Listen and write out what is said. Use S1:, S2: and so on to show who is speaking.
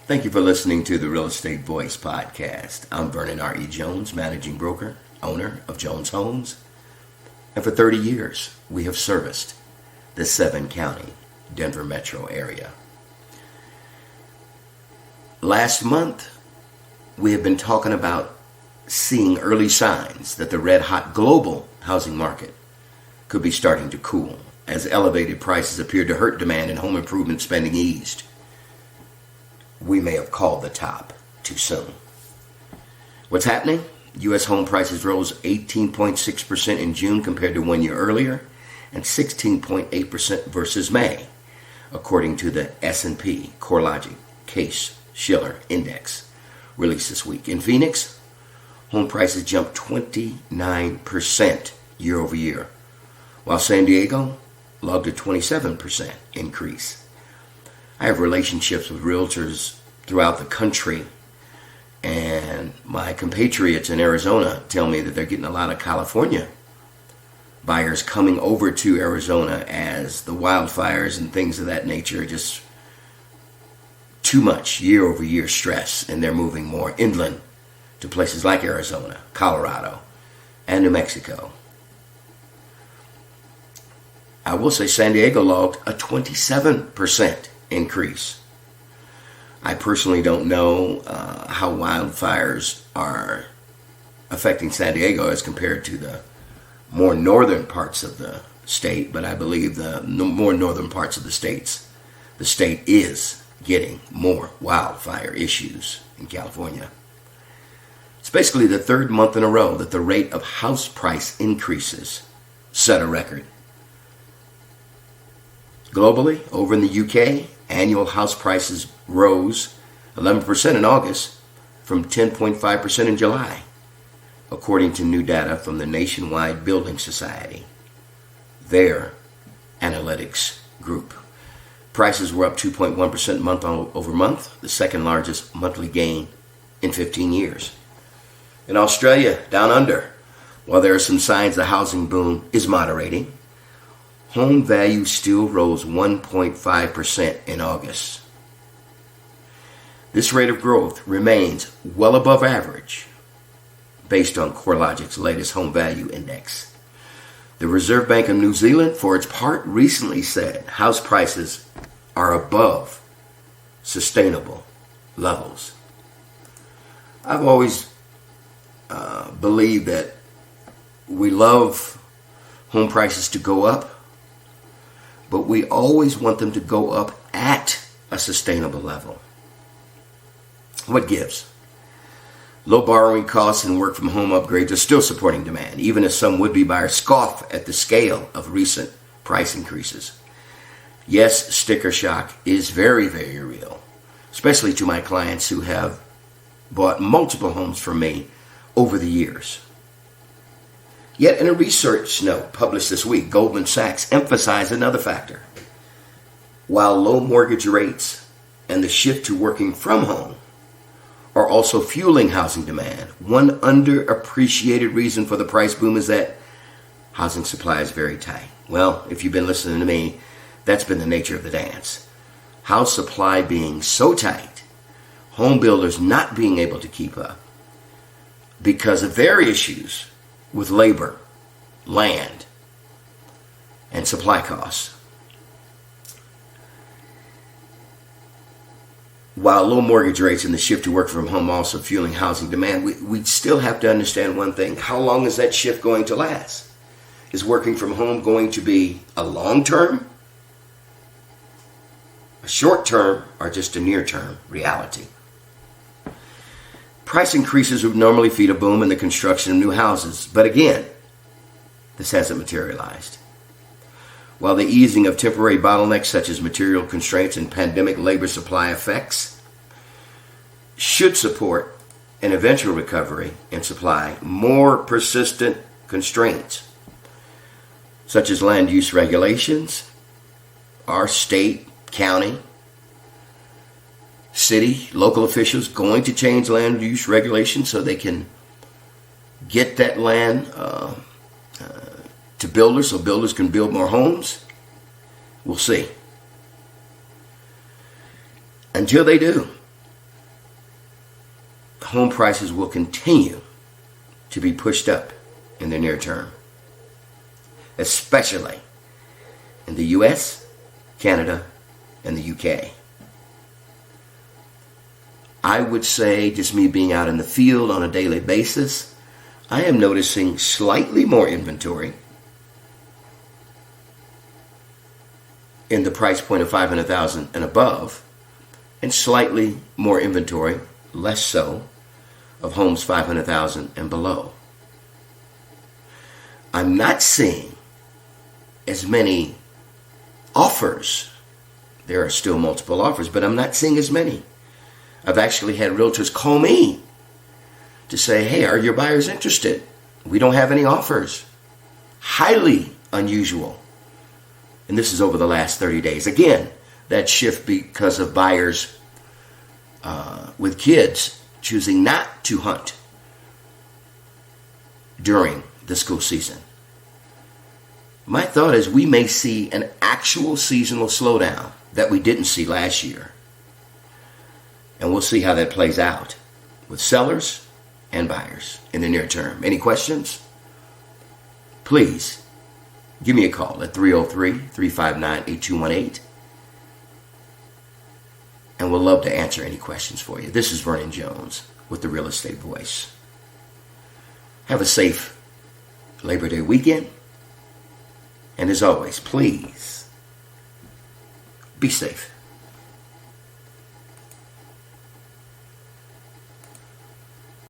S1: Thank you for listening to the Real Estate Voice podcast. I'm Vernon R.E. Jones, managing broker, owner of Jones Homes. And for 30 years, we have serviced the 7-county Denver metro area. Last month, we have been talking about seeing early signs that the red-hot global housing market could be starting to cool as elevated prices appeared to hurt demand and home improvement spending eased. We may have called the top too soon. What's happening? U.S. home prices rose 18.6% in June compared to 1 year earlier and 16.8% versus May, according to the S&P CoreLogic Case-Shiller Index released this week. In Phoenix, home prices jumped 29% year over year, while San Diego logged a 27% increase. I have relationships with realtors throughout the country, and my compatriots in Arizona tell me that they're getting a lot of California buyers coming over to Arizona as the wildfires and things of that nature are just too much year-over-year stress, and they're moving more inland to places like Arizona, Colorado, and New Mexico. I will say San Diego logged a 27% increase. I personally don't know how wildfires are affecting San Diego as compared to the more northern parts of the state, but I believe the more northern parts of the state is getting more wildfire issues in California. It's basically the third month in a row that the rate of house price increases set a record. Globally, over in the UK, annual house prices rose 11% in August from 10.5% in July, according to new data from the Nationwide Building Society, their analytics group. Prices were up 2.1% month over month, the second largest monthly gain in 15 years. In Australia, down under, while there are some signs the housing boom is moderating, home value still rose 1.5% in August. This rate of growth remains well above average based on CoreLogic's latest home value index. The Reserve Bank of New Zealand, for its part, recently said house prices are above sustainable levels. I've always believed that we love home prices to go up, but we always want them to go up at a sustainable level. What gives? Low borrowing costs and work from home upgrades are still supporting demand, even as some would-be buyers scoff at the scale of recent price increases. Yes, sticker shock is very, very real, especially to my clients who have bought multiple homes from me over the years. Yet in a research note published this week, Goldman Sachs emphasized another factor. While low mortgage rates and the shift to working from home are also fueling housing demand, one underappreciated reason for the price boom is that housing supply is very tight. Well, if you've been listening to me, that's been the nature of the dance. House supply being so tight, home builders not being able to keep up because of their issues with labor, land, and supply costs. While low mortgage rates and the shift to work from home also fueling housing demand, we still have to understand one thing. How long is that shift going to last? Is working from home going to be a long-term, a short-term, or just a near-term reality? Price increases would normally feed a boom in the construction of new houses, but again, this hasn't materialized. While the easing of temporary bottlenecks such as material constraints and pandemic labor supply effects should support an eventual recovery in supply, more persistent constraints such as land use regulations, our state, county, city, local officials going to change land use regulations so they can get that land to builders so builders can build more homes? We'll see. Until they do, home prices will continue to be pushed up in the near term, especially in the US, Canada, and the UK. I would say, just me being out in the field on a daily basis, I am noticing slightly more inventory in the price point of $500,000 and above, and slightly more inventory, less so, of homes $500,000 and below. I'm not seeing as many offers. There are still multiple offers, but I'm not seeing as many. I've actually had realtors call me to say, hey, are your buyers interested? We don't have any offers. Highly unusual. And this is over the last 30 days. Again, that shift because of buyers with kids choosing not to hunt during the school season. My thought is we may see an actual seasonal slowdown that we didn't see last year. And we'll see how that plays out with sellers and buyers in the near term. Any questions? Please give me a call at 303-359-8218. And we'll love to answer any questions for you. This is Vernon Jones with the Real Estate Voice. Have a safe Labor Day weekend. And as always, please be safe.